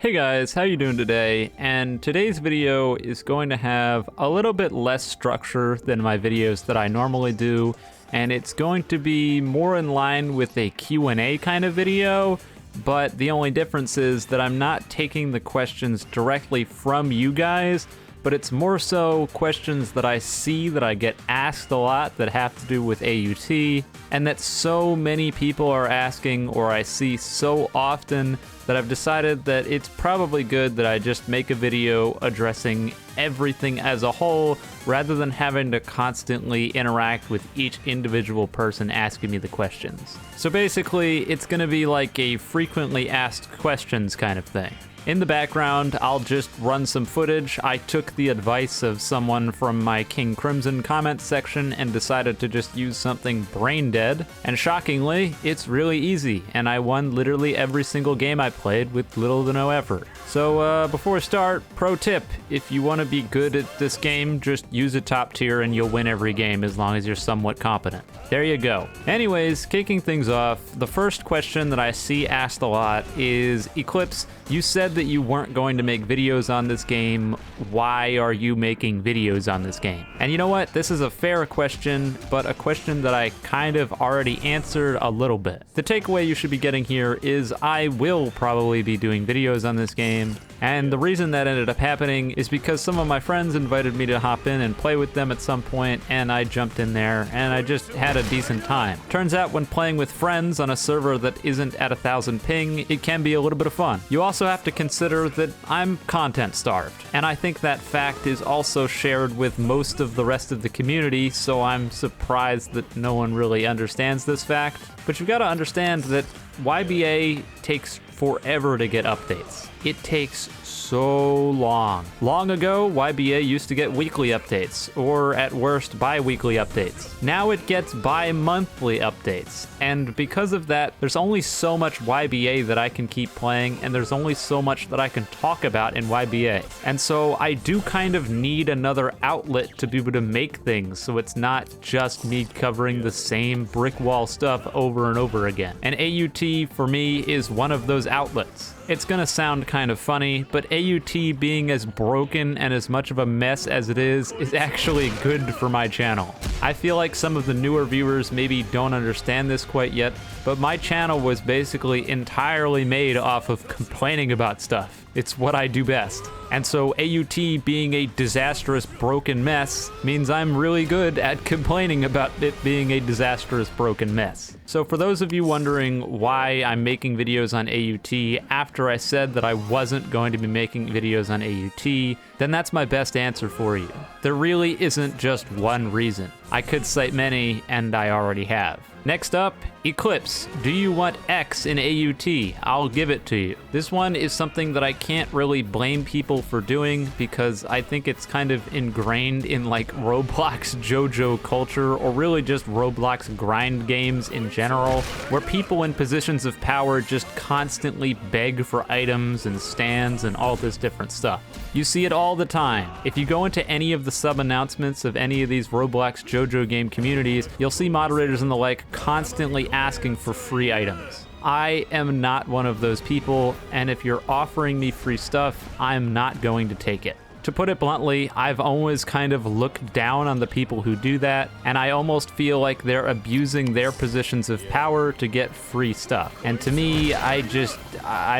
Hey guys, how you doing today? And today's video is going to have a little bit less structure than my videos that I normally do, and it's going to be more in line with a Q&A kind of video, but the only difference is that I'm not taking the questions directly from you guys, but it's more so questions that I see that I get asked a lot that have to do with AUT, and that so many people are asking or I see so often that I've decided that it's probably good that I just make a video addressing everything as a whole rather than having to constantly interact with each individual person asking me the questions. So basically, it's gonna be like a frequently asked questions kind of thing. In the background, I'll just run some footage. I took the advice of someone from my King Crimson comments section and decided to just use something brain dead. And shockingly, it's really easy, and I won literally every single game I played with little to no effort. So before we start, pro tip, if you want to be good at this game, just use a top tier and you'll win every game as long as you're somewhat competent. There you go. Anyways, kicking things off, the first question that I see asked a lot is, Eclipse, you said that you weren't going to make videos on this game. Why are you making videos on this game? And you know what? This is a fair question, but a question that I kind of already answered a little bit. The takeaway you should be getting here is I will probably be doing videos on this game. And the reason that ended up happening is because some of my friends invited me to hop in and play with them at some point, and I jumped in there, and I just had a decent time. Turns out when playing with friends on a server that isn't at 1000 ping, it can be a little bit of fun. You also have to consider that I'm content starved, and I think that fact is also shared with most of the rest of the community, so I'm surprised that no one really understands this fact. But you've got to understand that YBA takes forever to get updates. It takes so long. Long ago, YBA used to get weekly updates, or at worst, bi-weekly updates. Now it gets bi-monthly updates, and because of that, there's only so much YBA that I can keep playing, and there's only so much that I can talk about in YBA. And so I do kind of need another outlet to be able to make things, so it's not just me covering the same brick wall stuff over and over again. And AUT, for me, is one of those outlets. It's gonna sound kind of funny, but AUT being as broken and as much of a mess as it is actually good for my channel. I feel like some of the newer viewers maybe don't understand this quite yet, but my channel was basically entirely made off of complaining about stuff. It's what I do best. And so AUT being a disastrous broken mess means I'm really good at complaining about it being a disastrous broken mess. So for those of you wondering why I'm making videos on AUT after I said that I wasn't going to be making videos on AUT, then that's my best answer for you. There really isn't just one reason. I could cite many, and I already have. Next up, Eclipse. Do you want X in AUT? I'll give it to you. This one is something that I can't really blame people for doing because I think it's kind of ingrained in like Roblox JoJo culture, or really just Roblox grind games in general, where people in positions of power just constantly beg for items and stands and all this different stuff. You see it all the time. If you go into any of the sub-announcements of any of these Roblox JoJo game communities, you'll see moderators and the like constantly asking for free items. I am not one of those people, and if you're offering me free stuff, I'm not going to take it. To put it bluntly, I've always kind of looked down on the people who do that, and I almost feel like they're abusing their positions of power to get free stuff. And to me, I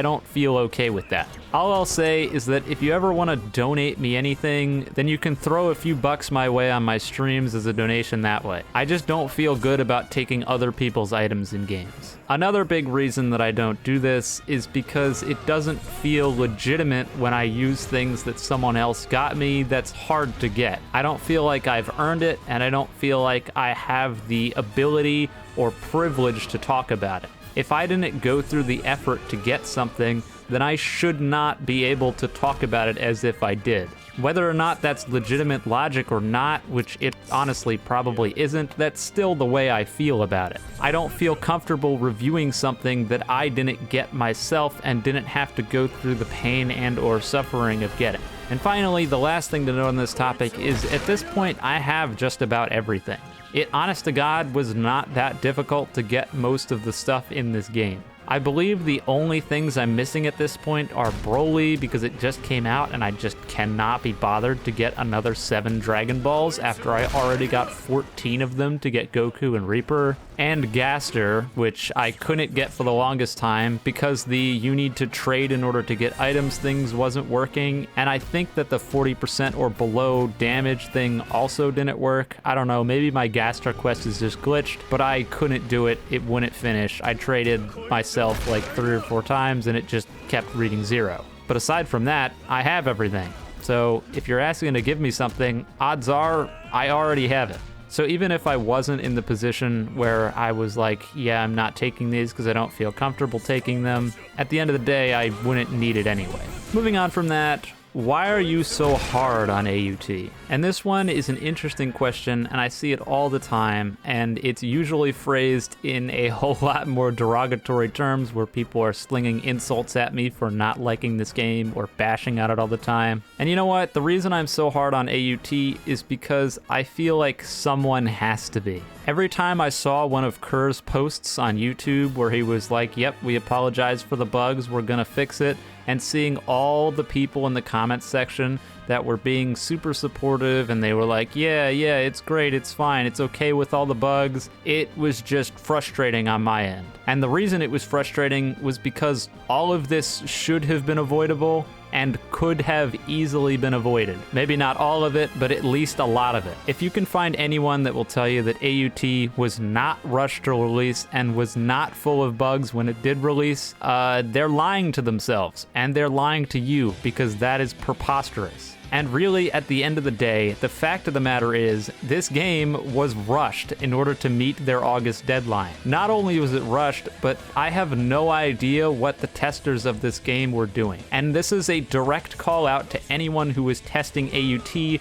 don't feel okay with that. All I'll say is that if you ever want to donate me anything, then you can throw a few bucks my way on my streams as a donation that way. I just don't feel good about taking other people's items in games. Another big reason that I don't do this is because it doesn't feel legitimate when I use things that someone else got me that's hard to get. I don't feel like I've earned it, and I don't feel like I have the ability or privilege to talk about it. If I didn't go through the effort to get something, then I should not be able to talk about it as if I did. Whether or not that's legitimate logic or not, which it honestly probably isn't, that's still the way I feel about it. I don't feel comfortable reviewing something that I didn't get myself and didn't have to go through the pain and or suffering of getting. And finally, the last thing to note on this topic is at this point I have just about everything. It, honest to God, was not that difficult to get most of the stuff in this game. I believe the only things I'm missing at this point are Broly, because it just came out and I just cannot be bothered to get another 7 Dragon Balls after I already got 14 of them to get Goku and Reaper, and Gaster, which I couldn't get for the longest time because the you need to trade in order to get items things wasn't working, and I think that the 40% or below damage thing also didn't work. I don't know, maybe my Gaster quest is just glitched, but I couldn't do it. It wouldn't finish. I traded myself like 3 or 4 times and it just kept reading 0. But aside from that, I have everything. So if you're asking to give me something, odds are I already have it. So even if I wasn't in the position where I was like, yeah, I'm not taking these because I don't feel comfortable taking them, at the end of the day, I wouldn't need it anyway. Moving on from that, why are you so hard on AUT? And this one is an interesting question, and I see it all the time, and it's usually phrased in a whole lot more derogatory terms where people are slinging insults at me for not liking this game or bashing on it all the time. And you know what? The reason I'm so hard on AUT is because I feel like someone has to be. Every time I saw one of Kerr's posts on YouTube where he was like, yep, we apologize for the bugs, we're gonna fix it, and seeing all the people in the comments section that were being super supportive and they were like, yeah, it's great, it's fine, it's okay with all the bugs, it was just frustrating on my end. And the reason it was frustrating was because all of this should have been avoidable and could have easily been avoided. Maybe not all of it, but at least a lot of it. If you can find anyone that will tell you that AUT was not rushed to release and was not full of bugs when it did release, they're lying to themselves, and they're lying to you, because that is preposterous. And really, at the end of the day, the fact of the matter is, this game was rushed in order to meet their August deadline. Not only was it rushed, but I have no idea what the testers of this game were doing. And this is a direct call out to anyone who was testing AUT.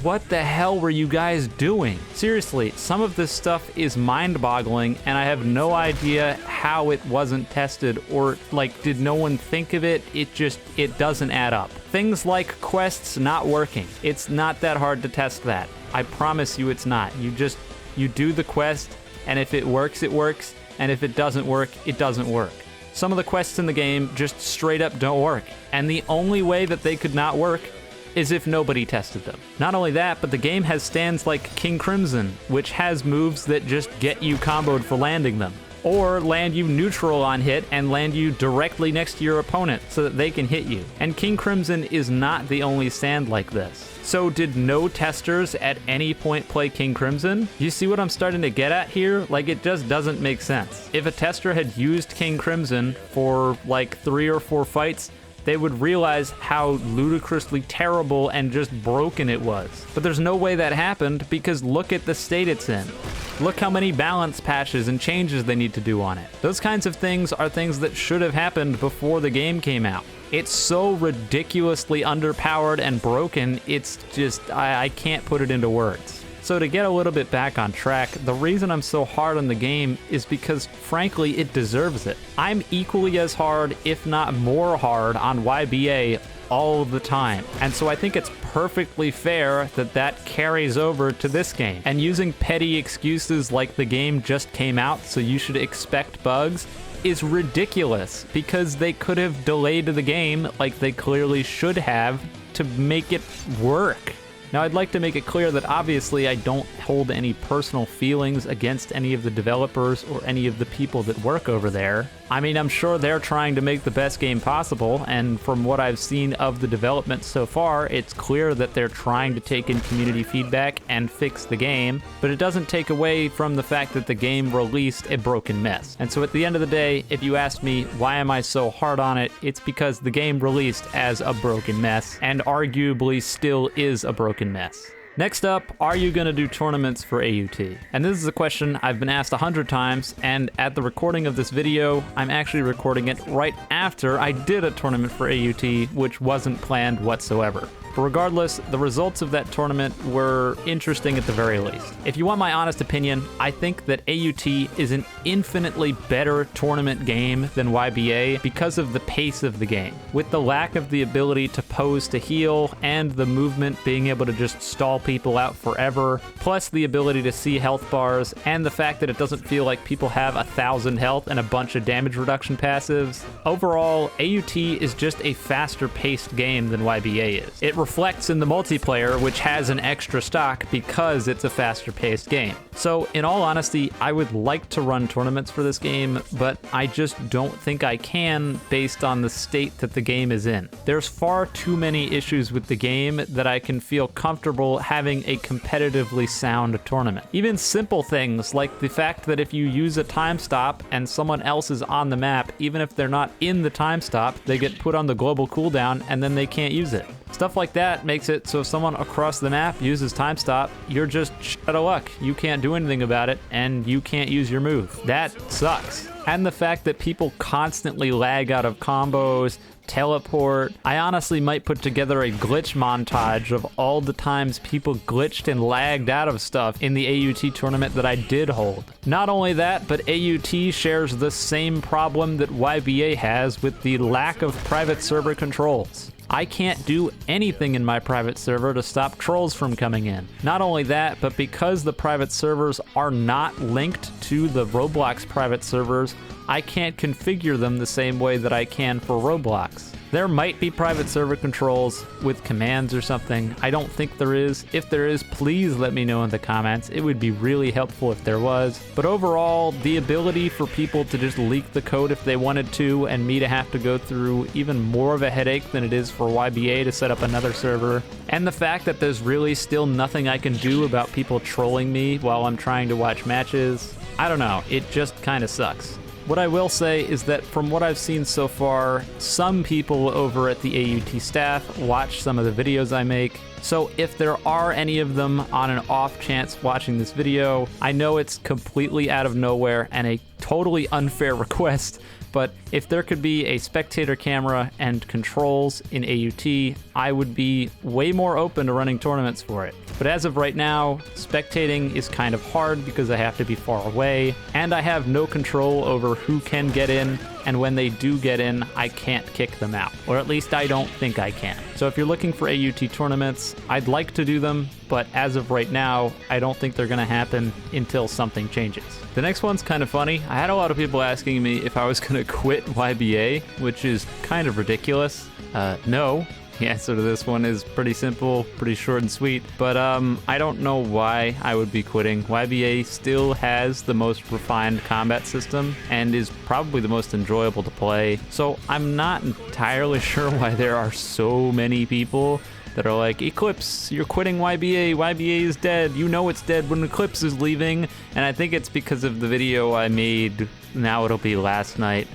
What the hell were you guys doing? Seriously, some of this stuff is mind-boggling, and I have no idea how it wasn't tested, or like, did no one think of it? It doesn't add up. Things like quests not working. It's not that hard to test that. I promise you it's not. You do the quest, and if it works, it works, and if it doesn't work, it doesn't work. Some of the quests in the game just straight up don't work, and the only way that they could not work is if nobody tested them. Not only that, but the game has stands like King Crimson, which has moves that just get you comboed for landing them, or land you neutral on hit and land you directly next to your opponent so that they can hit you. And King Crimson is not the only stand like this. So did no testers at any point play King Crimson? You see what I'm starting to get at here? Like, it just doesn't make sense. If a tester had used King Crimson for like 3 or 4 fights, they would realize how ludicrously terrible and just broken it was. But there's no way that happened, because look at the state it's in. Look how many balance patches and changes they need to do on it. Those kinds of things are things that should have happened before the game came out. It's so ridiculously underpowered and broken, it's just, I can't put it into words. So to get a little bit back on track, the reason I'm so hard on the game is because, frankly, it deserves it. I'm equally as hard, if not more hard, on YBA all the time. And so I think it's perfectly fair that that carries over to this game. And using petty excuses like the game just came out, so you should expect bugs, is ridiculous, because they could have delayed the game like they clearly should have to make it work. Now, I'd like to make it clear that obviously I don't hold any personal feelings against any of the developers or any of the people that work over there. I mean, I'm sure they're trying to make the best game possible, and from what I've seen of the development so far, it's clear that they're trying to take in community feedback and fix the game, but it doesn't take away from the fact that the game released a broken mess. And so at the end of the day, if you ask me why am I so hard on it, it's because the game released as a broken mess, and arguably still is a broken mess. Next up, are you going to do tournaments for AUT? And this is a question I've been asked 100 times, and at the recording of this video, I'm actually recording it right after I did a tournament for AUT, which wasn't planned whatsoever. But regardless, the results of that tournament were interesting at the very least. If you want my honest opinion, I think that AUT is an infinitely better tournament game than YBA because of the pace of the game. With the lack of the ability to pose to heal and the movement being able to just stall people out forever, plus the ability to see health bars and the fact that it doesn't feel like people have 1,000 health and a bunch of damage reduction passives, overall, AUT is just a faster paced game than YBA is. It reflects in the multiplayer, which has an extra stock because it's a faster paced game. So in all honesty, I would like to run tournaments for this game, but I just don't think I can based on the state that the game is in. There's far too many issues with the game that I can feel comfortable having a competitively sound tournament. Even simple things like the fact that if you use a time stop and someone else is on the map, even if they're not in the time stop, they get put on the global cooldown and then they can't use it. Stuff like that makes it so if someone across the map uses time stop, you're just out of luck. You can't do anything about it and you can't use your move. That sucks. And the fact that people constantly lag out of combos, teleport. I honestly might put together a glitch montage of all the times people glitched and lagged out of stuff in the AUT tournament that I did hold. Not only that, but AUT shares the same problem that YBA has with the lack of private server controls. I can't do anything in my private server to stop trolls from coming in. Not only that, but because the private servers are not linked to the Roblox private servers, I can't configure them the same way that I can for Roblox. There might be private server controls with commands or something. I don't think there is. If there is, please let me know in the comments. It would be really helpful if there was. But overall, the ability for people to just leak the code if they wanted to, and me to have to go through even more of a headache than it is for YBA to set up another server, and the fact that there's really still nothing I can do about people trolling me while I'm trying to watch matches, I don't know, it just kind of sucks. What I will say is that from what I've seen so far, some people over at the AUT staff watch some of the videos I make. So if there are any of them on an off chance watching this video, I know it's completely out of nowhere and a totally unfair request, but if there could be a spectator camera and controls in AUT, I would be way more open to running tournaments for it. But as of right now, spectating is kind of hard because I have to be far away, and I have no control over who can get in, and when they do get in, I can't kick them out. Or at least I don't think I can. So if you're looking for AUT tournaments, I'd like to do them, but as of right now, I don't think they're gonna happen until something changes. The next one's kind of funny. I had a lot of people asking me if I was gonna quit YBA, which is kind of ridiculous. No. The answer to this one is pretty simple, pretty short and sweet, but I don't know why I would be quitting. YBA still has the most refined combat system and is probably the most enjoyable to play, so I'm not entirely sure why there are so many people that are like, Eclipse, you're quitting YBA, YBA is dead, you know it's dead when Eclipse is leaving, and I think it's because of the video I made, now it'll be last night.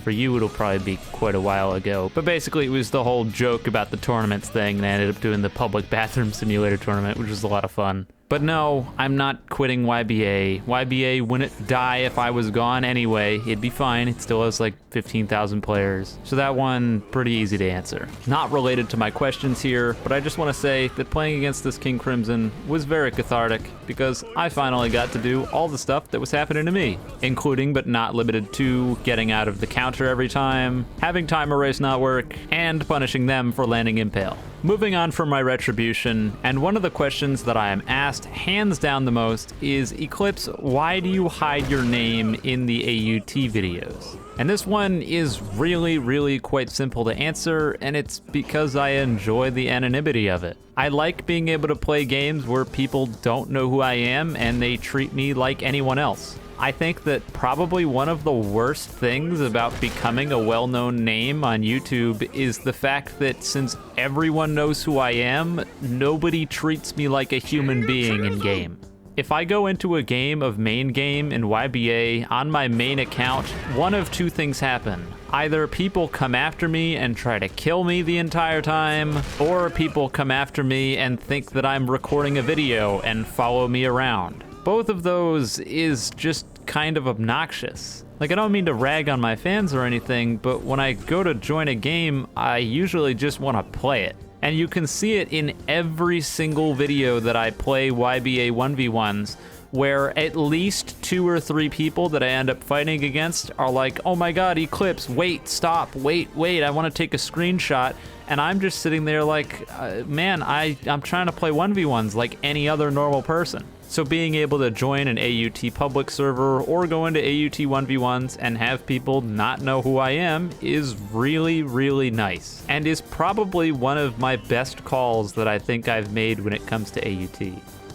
For you, it'll probably be quite a while ago. But basically, it was the whole joke about the tournaments thing, and I ended up doing the public bathroom simulator tournament, which was a lot of fun. But no, I'm not quitting YBA. YBA wouldn't die if I was gone anyway. It'd be fine. It still has like 15,000 players. So that one, pretty easy to answer. Not related to my questions here, but I just want to say that playing against this King Crimson was very cathartic because I finally got to do all the stuff that was happening to me, including but not limited to getting out of the counter every time, having time erase not work, and punishing them for landing Impale. Moving on from my retribution, and one of the questions that I am asked hands down the most is, Eclipse, why do you hide your name in the AUT videos? And this one is really quite simple to answer, and it's because I enjoy the anonymity of it. I like being able to play games where people don't know who I am and they treat me like anyone else. I think that probably one of the worst things about becoming a well-known name on YouTube is the fact that since everyone knows who I am, nobody treats me like a human being in game. If I go into a game of main game in YBA on my main account, one of two things happen. Either people come after me and try to kill me the entire time, or people come after me and think that I'm recording a video and follow me around. Both of those is just kind of obnoxious. Like, I don't mean to rag on my fans or anything, but when I go to join a game, I usually just want to play it. And you can see it in every single video that I play YBA 1v1s, where at least 2 or 3 people that I end up fighting against are like, oh my god, Eclipse, wait, stop, wait, I want to take a screenshot. And I'm just sitting there like, man, I'm trying to play 1v1s like any other normal person. So being able to join an AUT public server or go into AUT 1v1s and have people not know who I am is really, really nice. And is probably one of my best calls that I think I've made when it comes to AUT.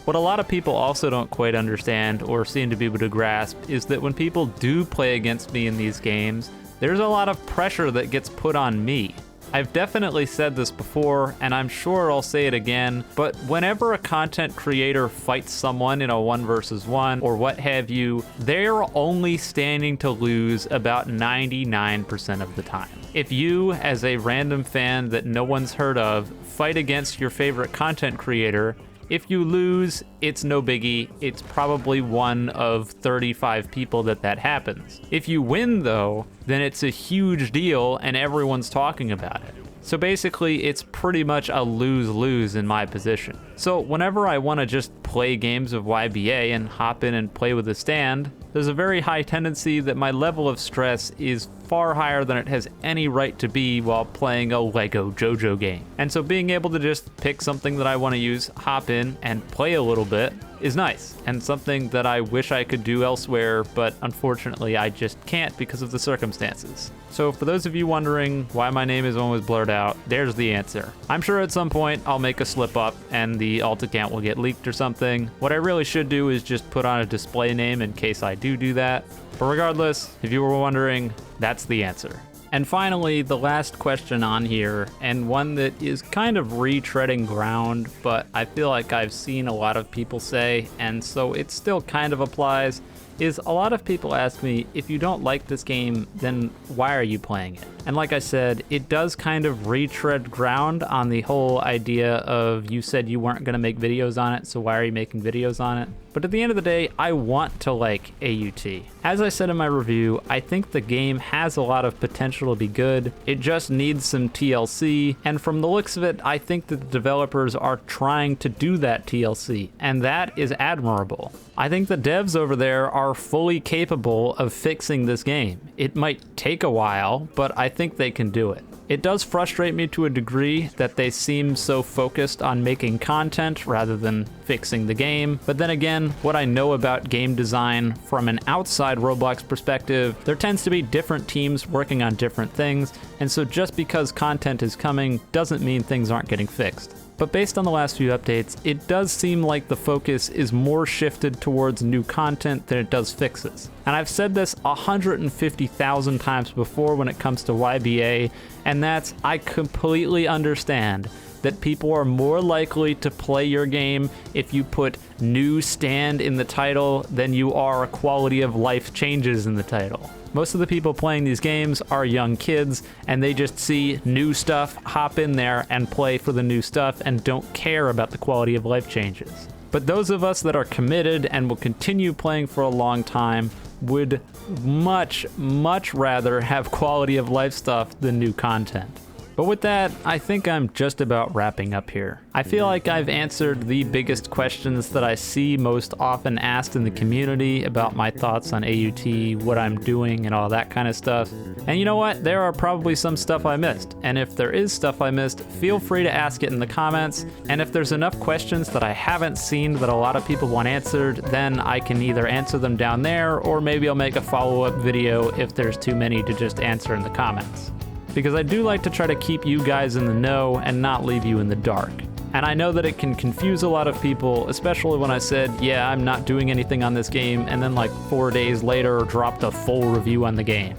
What a lot of people also don't quite understand or seem to be able to grasp is that when people do play against me in these games, there's a lot of pressure that gets put on me. I've definitely said this before, and I'm sure I'll say it again, but whenever a content creator fights someone in a 1 versus 1 or what have you, they're only standing to lose about 99% of the time. If you, as a random fan that no one's heard of, fight against your favorite content creator, if you lose, it's no biggie. It's probably one of 35 people that happens. If you win though, then it's a huge deal and everyone's talking about it. So basically, it's pretty much a lose-lose in my position. So whenever I want to just play games of YBA and hop in and play with a stand, there's a very high tendency that my level of stress is far higher than it has any right to be while playing a Lego JoJo game. And so being able to just pick something that I want to use, hop in, and play a little bit is nice, and something that I wish I could do elsewhere, but unfortunately I just can't because of the circumstances. So for those of you wondering why my name is always blurred out, there's the answer. I'm sure at some point I'll make a slip up and the alt account will get leaked or something. What I really should do is just put on a display name in case I do that. But regardless, if you were wondering, that's the answer. And finally, the last question on here, and one that is kind of retreading ground, but I feel like I've seen a lot of people say, and so it still kind of applies, is a lot of people ask me, if you don't like this game, then why are you playing it? And like I said, it does kind of retread ground on the whole idea of you said you weren't going to make videos on it, so why are you making videos on it? But at the end of the day, I want to like AUT. As I said in my review, I think the game has a lot of potential to be good. It just needs some TLC, and from the looks of it, I think that the developers are trying to do that TLC, and that is admirable. I think the devs over there are fully capable of fixing this game. It might take a while, but I think they can do it. It does frustrate me to a degree that they seem so focused on making content rather than fixing the game. But then again, what I know about game design from an outside Roblox perspective, there tends to be different teams working on different things, and so just because content is coming doesn't mean things aren't getting fixed. But based on the last few updates, it does seem like the focus is more shifted towards new content than it does fixes. And I've said this 150,000 times before when it comes to YBA, and that's, I completely understand that people are more likely to play your game if you put new stand in the title than you are quality of life changes in the title. Most of the people playing these games are young kids, and they just see new stuff, hop in there and play for the new stuff and don't care about the quality of life changes. But those of us that are committed and will continue playing for a long time would much, much rather have quality of life stuff than new content. But with that, I think I'm just about wrapping up here. I feel like I've answered the biggest questions that I see most often asked in the community about my thoughts on AUT, what I'm doing, and all that kind of stuff. And you know what? There are probably some stuff I missed. And if there is stuff I missed, feel free to ask it in the comments. And if there's enough questions that I haven't seen that a lot of people want answered, then I can either answer them down there, or maybe I'll make a follow-up video if there's too many to just answer in the comments. Because I do like to try to keep you guys in the know and not leave you in the dark. And I know that it can confuse a lot of people, especially when I said, yeah, I'm not doing anything on this game, and then like 4 days later dropped a full review on the game.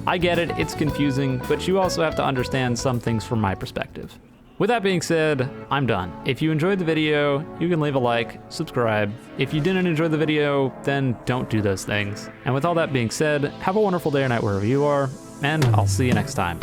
I get it, it's confusing, but you also have to understand some things from my perspective. With that being said, I'm done. If you enjoyed the video, you can leave a like, subscribe. If you didn't enjoy the video, then don't do those things. And with all that being said, have a wonderful day or night wherever you are, and I'll see you next time.